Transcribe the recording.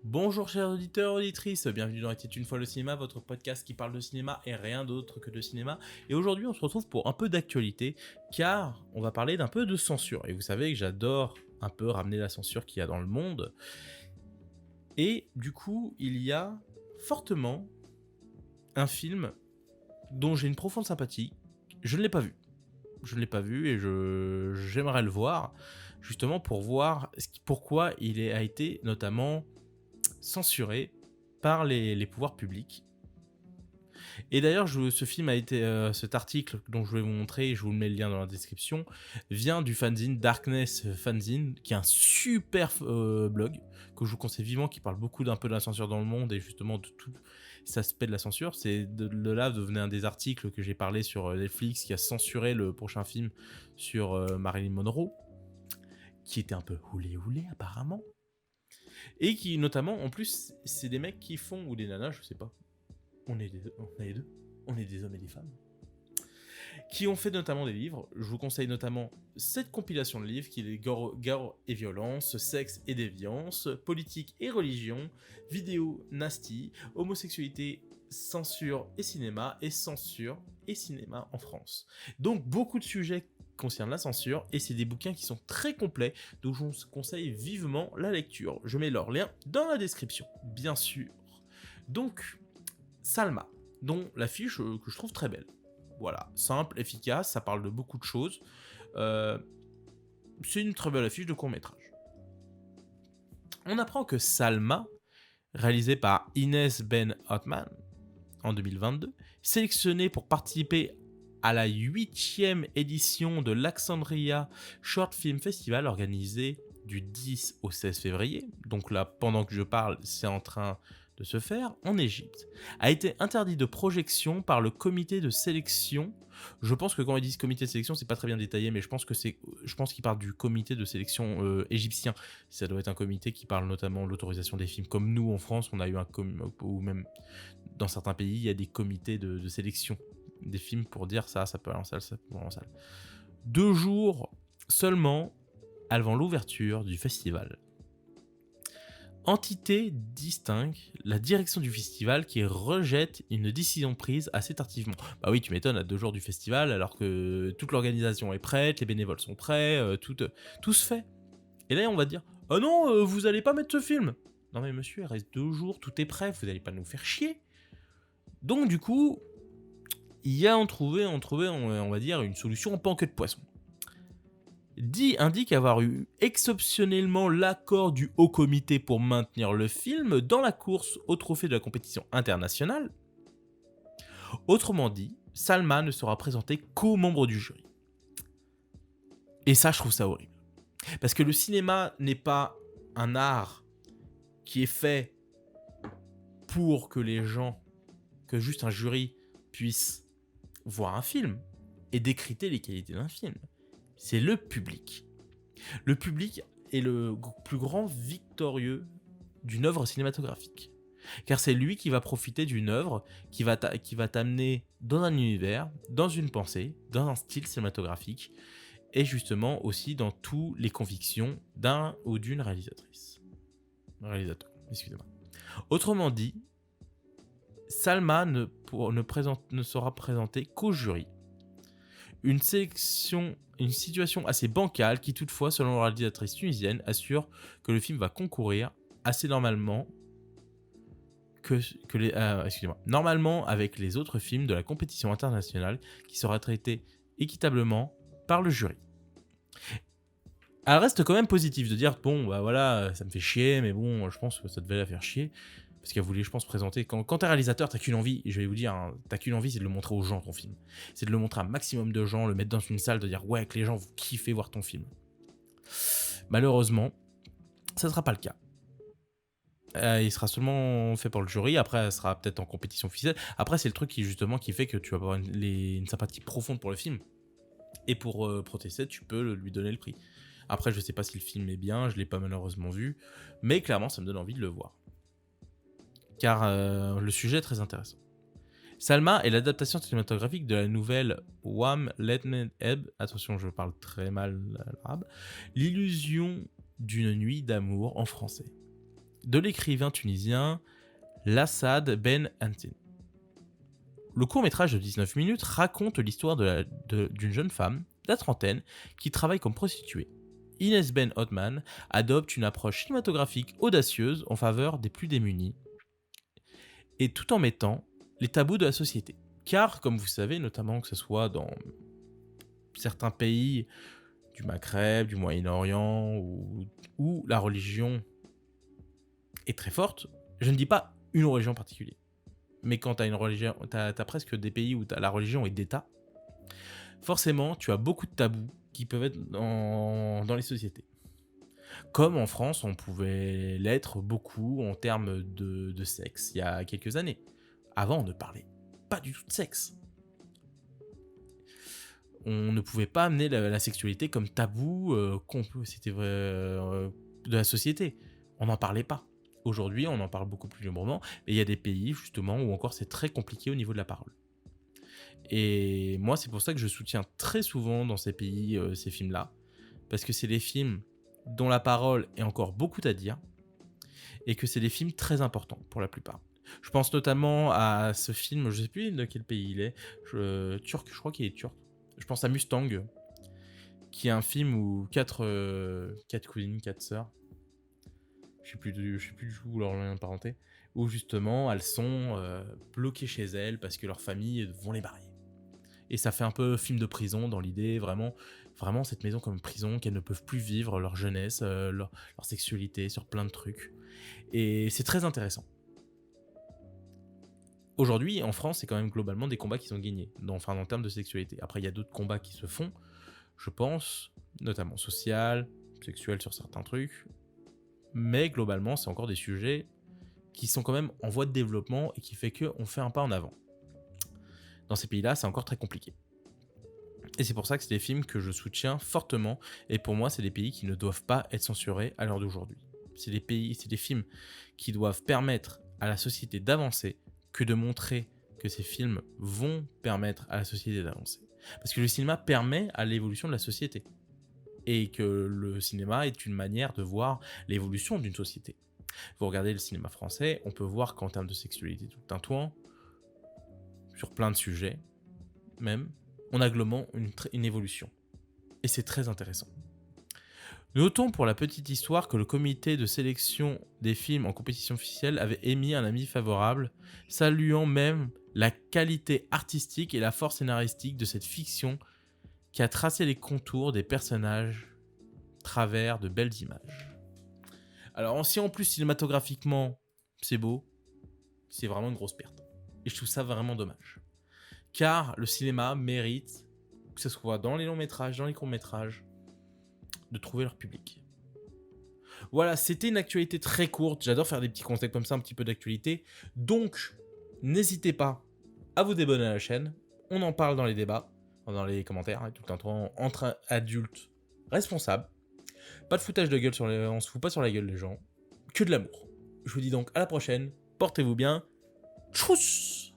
Bonjour chers auditeurs, auditrices, bienvenue dans Était une fois le cinéma, votre podcast qui parle de cinéma et rien d'autre que de cinéma. Et aujourd'hui on se retrouve pour un peu d'actualité, car on va parler d'un peu de censure. Et vous savez que j'adore un peu ramener la censure qu'il y a dans le monde. Et du coup, il y a fortement un film dont j'ai une profonde sympathie. Je ne l'ai pas vu. Je ne l'ai pas vu et j'aimerais le voir, justement pour voir pourquoi a été notamment censuré par les pouvoirs publics. Et d'ailleurs, cet article dont je vais vous montrer, je vous mets le lien dans la description, vient du fanzine Darkness Fanzine, qui est un super blog que je vous conseille vivement, qui parle beaucoup d'un peu de la censure dans le monde et justement de tout cet aspect de la censure. C'est de là venait un des articles que j'ai parlé sur Netflix qui a censuré le prochain film sur Marilyn Monroe, qui était un peu houlé apparemment. Et qui, notamment, en plus, c'est des mecs qui font, ou des nanas, je sais pas. On est les deux. On est des hommes et des femmes. Qui ont fait notamment des livres. Je vous conseille notamment cette compilation de livres qui est gore et violence, sexe et déviance, politique et religion, vidéo nasty, homosexualité, censure et cinéma en France. Donc beaucoup de sujets concernent la censure et c'est des bouquins qui sont très complets, donc je vous conseille vivement la lecture. Je mets leur lien dans la description, bien sûr. Donc, Salma, dont l'affiche que je trouve très belle. Voilà, simple, efficace, ça parle de beaucoup de choses. C'est une très belle affiche de court-métrage. On apprend que Salma, réalisée par Inès Ben Othman en 2022, sélectionnée pour participer à la 8e édition de l'Alexandria Short Film Festival organisé du 10 au 16 février, donc là pendant que je parle c'est en train de se faire en Égypte, a été interdit de projection par le comité de sélection. Je pense que quand ils disent comité de sélection, c'est pas très bien détaillé, mais je pense qu'ils parlent du comité de sélection égyptien. Ça doit être un comité qui parle notamment de l'autorisation des films. Comme nous en France, on a eu ou même dans certains pays, il y a des comités de sélection des films pour dire ça peut aller en salle, ça peut aller en salle. 2 jours seulement avant l'ouverture du festival. Entité distingue la direction du festival qui rejette une décision prise assez tardivement. Bah oui, tu m'étonnes, à 2 jours du festival, alors que toute l'organisation est prête, les bénévoles sont prêts, tout se fait. Et là, on va dire « Ah non, vous allez pas mettre ce film !» Non mais monsieur, il reste 2 jours, tout est prêt, vous allez pas nous faire chier. Donc du coup, on va dire, une solution en queue de poisson. Indique avoir eu exceptionnellement l'accord du haut comité pour maintenir le film dans la course au trophée de la compétition internationale. Autrement dit, Salma ne sera présenté qu'aux membres du jury. Et ça, je trouve ça horrible. Parce que le cinéma n'est pas un art qui est fait pour que que juste un jury puisse voir un film et décrypter les qualités d'un film. C'est le public. Le public est le plus grand victorieux d'une œuvre cinématographique. Car c'est lui qui va profiter d'une œuvre qui va t'amener dans un univers, dans une pensée, dans un style cinématographique, et justement aussi dans toutes les convictions d'un ou d'une réalisateur, excusez-moi. Autrement dit, Salma ne sera présentée qu'au jury. Une situation assez bancale qui toutefois, selon la réalisatrice tunisienne, assure que le film va concourir assez normalement normalement avec les autres films de la compétition internationale qui sera traité équitablement par le jury. Elle reste quand même positive de dire bon bah voilà, ça me fait chier, mais bon, je pense que ça devait la faire chier. Parce qu'elle voulait, je pense, présenter. Quand t'es réalisateur, t'as qu'une envie, et je vais vous dire, hein, t'as qu'une envie, c'est de le montrer aux gens, ton film. C'est de le montrer à un maximum de gens, le mettre dans une salle, de dire ouais, que les gens vous kiffez voir ton film. Malheureusement, ça ne sera pas le cas. Il sera seulement fait pour le jury, après, elle sera peut-être en compétition officielle. Après, c'est le truc qui fait que tu vas avoir une sympathie profonde pour le film. Et pour protester, tu peux lui donner le prix. Après, je sais pas si le film est bien, je l'ai pas malheureusement vu, mais clairement, ça me donne envie de le voir. Car le sujet est très intéressant. Salma est l'adaptation cinématographique de la nouvelle Wham Letmed Eb, attention je parle très mal l'arabe, l'illusion d'une nuit d'amour en français. de l'écrivain tunisien Lassad Ben Antin. Le court-métrage de 19 minutes raconte l'histoire d'une jeune femme, de la trentaine, qui travaille comme prostituée. Inès Ben Othman adopte une approche cinématographique audacieuse en faveur des plus démunis, et tout en mettant les tabous de la société. Car, comme vous savez, notamment que ce soit dans certains pays du Maghreb, du Moyen-Orient, où la religion est très forte, je ne dis pas une religion en particulier, mais quand tu as une religion, t'as presque des pays où la religion est d'État, forcément, tu as beaucoup de tabous qui peuvent être dans les sociétés. Comme en France, on pouvait l'être beaucoup en termes de sexe il y a quelques années. Avant, on ne parlait pas du tout de sexe. On ne pouvait pas amener la sexualité comme tabou, c'était vrai, de la société. On n'en parlait pas. Aujourd'hui, on en parle beaucoup plus librement, mais il y a des pays, justement, où encore c'est très compliqué au niveau de la parole. Et moi, c'est pour ça que je soutiens très souvent dans ces pays ces films-là, parce que c'est des films dont la parole est encore beaucoup à dire, et que c'est des films très importants pour la plupart. Je pense notamment à ce film, je ne sais plus de quel pays il est, turc, je crois qu'il est turc. Je pense à Mustang, qui est un film où quatre cousines, quatre sœurs, je sais plus du tout leur lien de parenté, où justement elles sont bloquées chez elles parce que leurs familles vont les barrer. Et ça fait un peu film de prison dans l'idée, vraiment cette maison comme une prison, qu'elles ne peuvent plus vivre leur jeunesse, leur sexualité, sur plein de trucs. Et c'est très intéressant. Aujourd'hui, en France, c'est quand même globalement des combats qui sont gagnés, en termes de sexualité. Après, il y a d'autres combats qui se font, je pense, notamment social, sexuel sur certains trucs. Mais globalement, c'est encore des sujets qui sont quand même en voie de développement et qui fait qu'on fait un pas en avant. Dans ces pays-là, c'est encore très compliqué. Et c'est pour ça que c'est des films que je soutiens fortement. Et pour moi, c'est des pays qui ne doivent pas être censurés à l'heure d'aujourd'hui. C'est des films qui doivent permettre à la société d'avancer, que de montrer que ces films vont permettre à la société d'avancer. Parce que le cinéma permet à l'évolution de la société. Et que le cinéma est une manière de voir l'évolution d'une société. Vous regardez le cinéma français, on peut voir qu'en termes de sexualité tout un toit, sur plein de sujets, même, on a globalement une évolution. Et c'est très intéressant. Notons pour la petite histoire que le comité de sélection des films en compétition officielle avait émis un avis favorable, saluant même la qualité artistique et la force scénaristique de cette fiction qui a tracé les contours des personnages à travers de belles images. Alors si en plus cinématographiquement c'est beau, c'est vraiment une grosse perte. Et je trouve ça vraiment dommage. Car le cinéma mérite, que ce soit dans les longs métrages, dans les courts métrages, de trouver leur public. Voilà, c'était une actualité très courte. J'adore faire des petits concepts comme ça, un petit peu d'actualité. Donc, n'hésitez pas à vous abonner à la chaîne. On en parle dans les débats, dans les commentaires, tout le temps entre adultes responsables. Pas de foutage de gueule on se fout pas sur la gueule des gens. Que de l'amour. Je vous dis donc à la prochaine. Portez-vous bien. Tchuss!